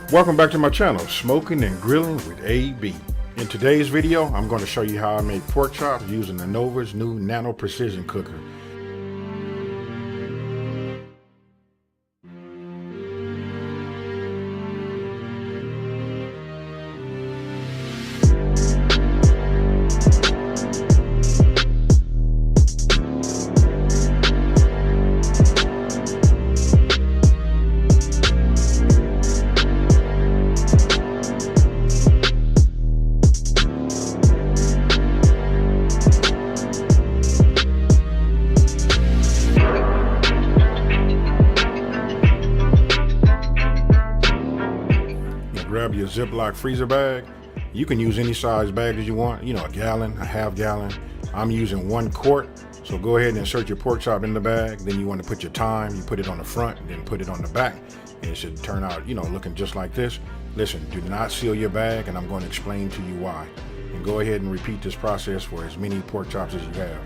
Welcome back to my channel, Smoking and Grilling with AB. In today's video, I'm going to show you how I make pork chops using the Nova's new Nano Precision Cooker. Grab your Ziploc freezer bag. You can use any size bag that you want, a gallon, a half gallon. I'm using 1 quart. So go ahead and insert your pork chop in the bag. Then you want to put your thyme, you put it on the front, and then put it on the back. And it should turn out, looking just like this. Listen, do not seal your bag, and I'm going to explain to you why. And go ahead and repeat this process for as many pork chops as you have.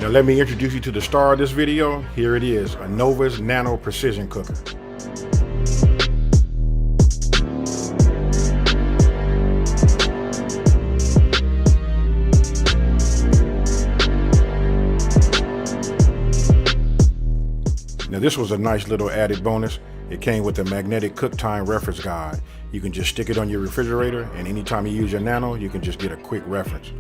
Now let me introduce you to the star of this video. Here it is, a Nova's Nano Precision Cooker. Now this was a nice little added bonus. It came with a magnetic cook time reference guide. You can just stick it on your refrigerator, and anytime you use your Nano, you can just get a quick reference.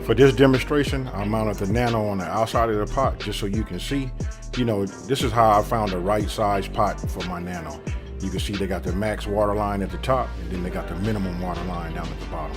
For this demonstration, I mounted the Nano on the outside of the pot just so you can see. This is how I found the right size pot for my Nano. You can see they got the max water line at the top, and then they got the minimum water line down at the bottom.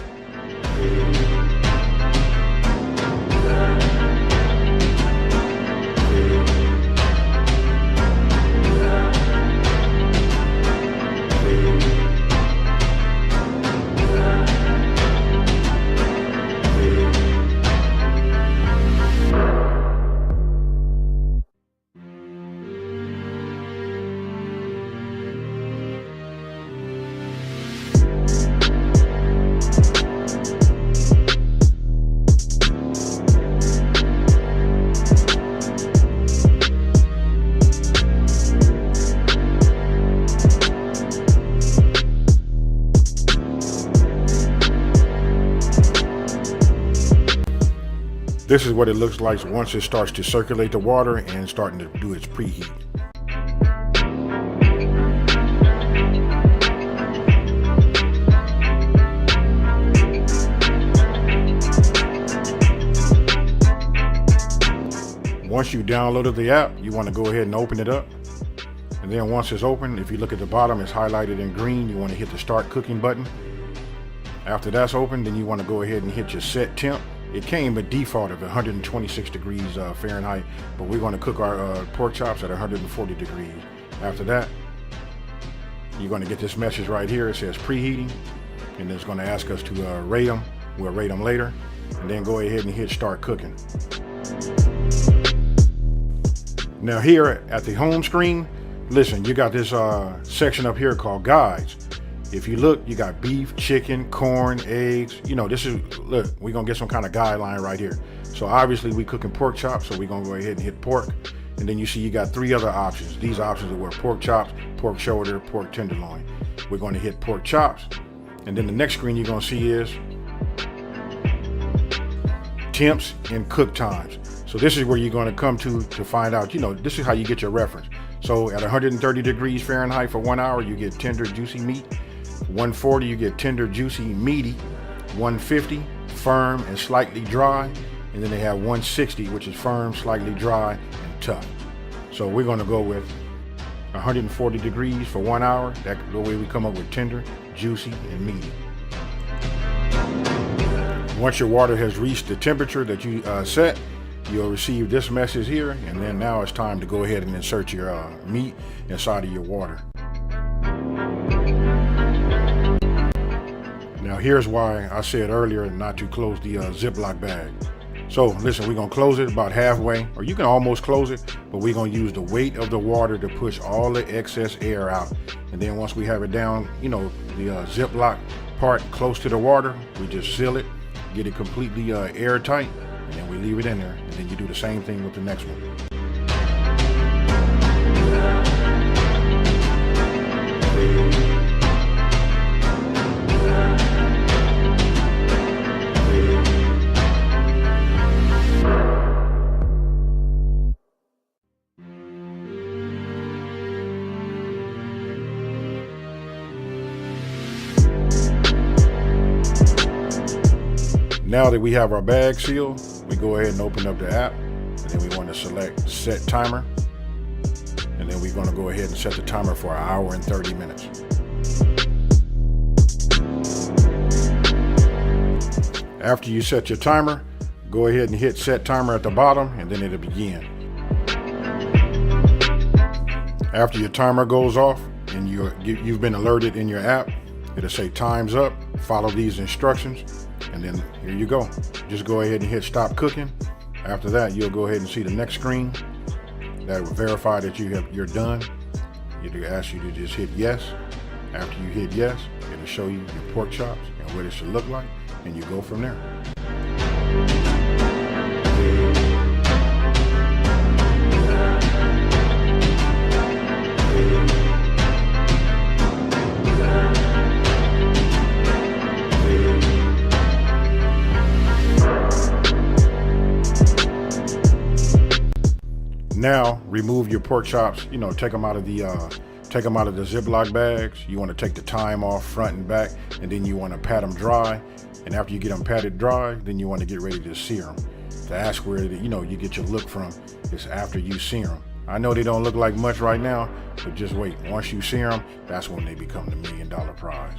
This is what it looks like once it starts to circulate the water and starting to do its preheat. Once you downloaded the app, you want to go ahead and open it up. And then once it's open, if you look at the bottom, it's highlighted in green. You want to hit the start cooking button. After that's open, then you want to go ahead and hit your set temp. It came at default of 126 degrees Fahrenheit, but we're going to cook our pork chops at 140 degrees. After that, you're going to get this message right here. It says preheating, and it's going to ask us to rate them. We'll rate them later, and then go ahead and hit start cooking. Now here at the home screen, listen, you got this section up here called guides. If you look, you got beef, chicken, corn, eggs. Look, we're gonna get some kind of guideline right here. So obviously we cooking pork chops, so we're gonna go ahead and hit pork. And then you see you got 3 other options. These options are pork chops, pork shoulder, pork tenderloin. We're gonna hit pork chops. And then the next screen you're gonna see is temps and cook times. So this is where you're going to come to find out, this is how you get your reference. So at 130 degrees Fahrenheit for 1 hour, you get tender, juicy meat. 140, you get tender, juicy, meaty. 150, firm and slightly dry. And then they have 160, which is firm, slightly dry, and tough. So we're gonna go with 140 degrees for 1 hour. That's the way we come up with tender, juicy, and meaty. Once your water has reached the temperature that you set, you'll receive this message here, and then now it's time to go ahead and insert your meat inside of your water. Now here's why I said earlier not to close the Ziploc bag. So listen, we're gonna close it about halfway, or you can almost close it, but we're gonna use the weight of the water to push all the excess air out. And then once we have it down, the Ziploc part close to the water, we just seal it, get it completely airtight, and then we leave it in there. And then you do the same thing with the next one. Now that we have our bag sealed, we go ahead and open up the app, and then we want to select set timer, and then we're going to go ahead and set the timer for 1 hour and 30 minutes. After you set your timer, go ahead and hit set timer at the bottom, and then it'll begin. After your timer goes off and you've been alerted in your app, it'll say time's up, follow these instructions. And then here you go. Just go ahead and hit stop cooking. After that, you'll go ahead and see the next screen that will verify that you're done. It'll ask you to just hit yes. After you hit yes, it'll show you your pork chops and what it should look like, and you go from there. Now remove your pork chops, take them out of the Ziploc bags. You want to take the thyme off front and back, and then you want to pat them dry. And after you get them patted dry, then you want to get ready to sear them. To ask where you get your look from is after you sear them. I know they don't look like much right now, but just wait. Once you sear them, that's when they become the $1 million prize.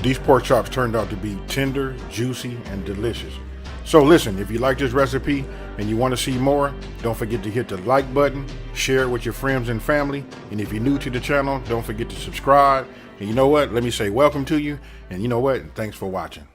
These pork chops turned out to be tender, juicy, and delicious. So listen, if you like this recipe and you want to see more, don't forget to hit the like button, share it with your friends and family, and if you're new to the channel, don't forget to subscribe. And you know what? Let me say welcome to you, and you know what? Thanks for watching.